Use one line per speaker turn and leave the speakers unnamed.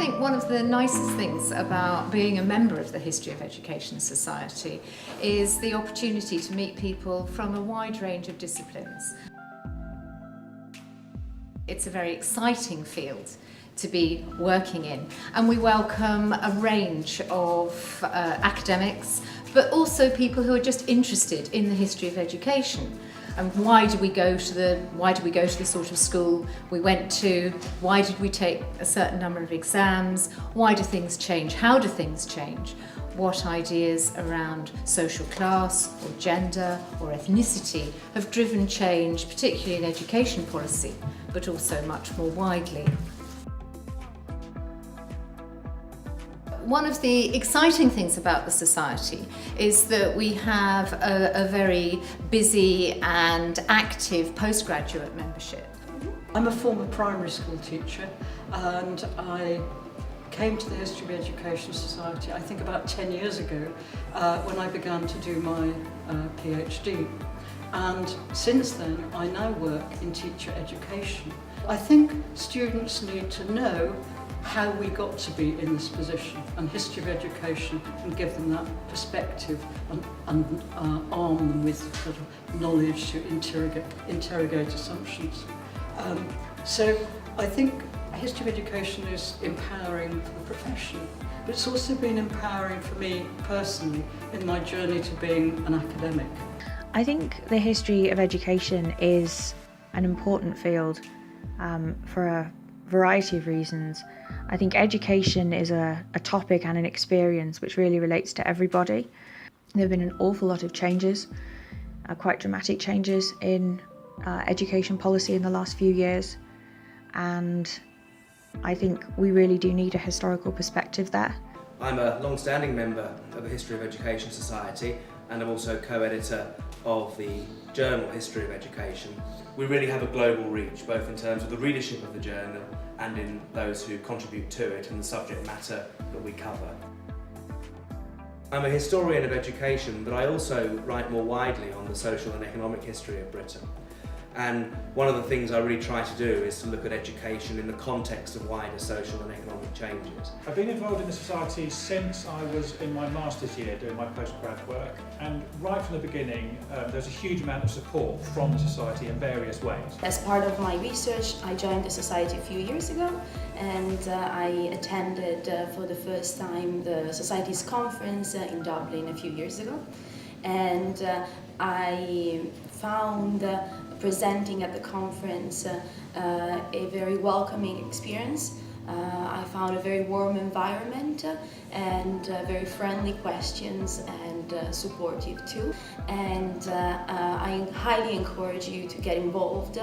think one of the nicest things about being a member of the History of Education Society is the opportunity to meet people from a wide range of disciplines. It's a very exciting field to be working in, and we welcome a range of academics, but also people who are just interested in the history of education. And why do we go to the sort of school we went to? Why did we take a certain number of exams? Why do things change? How do things change? What ideas around social class or gender or ethnicity have driven change, particularly in education policy, but also much more widely? One of the exciting things about the Society is that we have a very busy and active postgraduate membership.
I'm a former primary school teacher, and I came to the History of Education Society I think about 10 years ago when I began to do my PhD. And since then I now work in teacher education. I think students need to know how we got to be in this position, and history of education can give them that perspective and arm them with sort of knowledge to interrogate assumptions. So I think history of education is empowering for the profession, but it's also been empowering for me personally in my journey to being an academic.
I think the history of education is an important field for a variety of reasons. I think education is a topic and an experience which really relates to everybody. There have been an awful lot of changes, quite dramatic changes in education policy in the last few years, and I think we really do need a historical perspective there.
I'm a long-standing member of the History of Education Society, and I'm also co-editor of the journal History of Education. We really have a global reach, both in terms of the readership of the journal and in those who contribute to it and the subject matter that we cover. I'm a historian of education, but I also write more widely on the social and economic history of Britain. And one of the things I really try to do is to look at education in the context of wider social and economic changes.
I've been involved in the Society since I was in my master's year doing my postgrad work, and right from the beginning there's a huge amount of support from the Society in various ways.
As part of my research, I joined the Society a few years ago, and I attended for the first time the Society's conference in Dublin a few years ago, and I found presenting at the conference a very welcoming experience. I found a very warm environment and very friendly questions and supportive too. And I highly encourage you to get involved.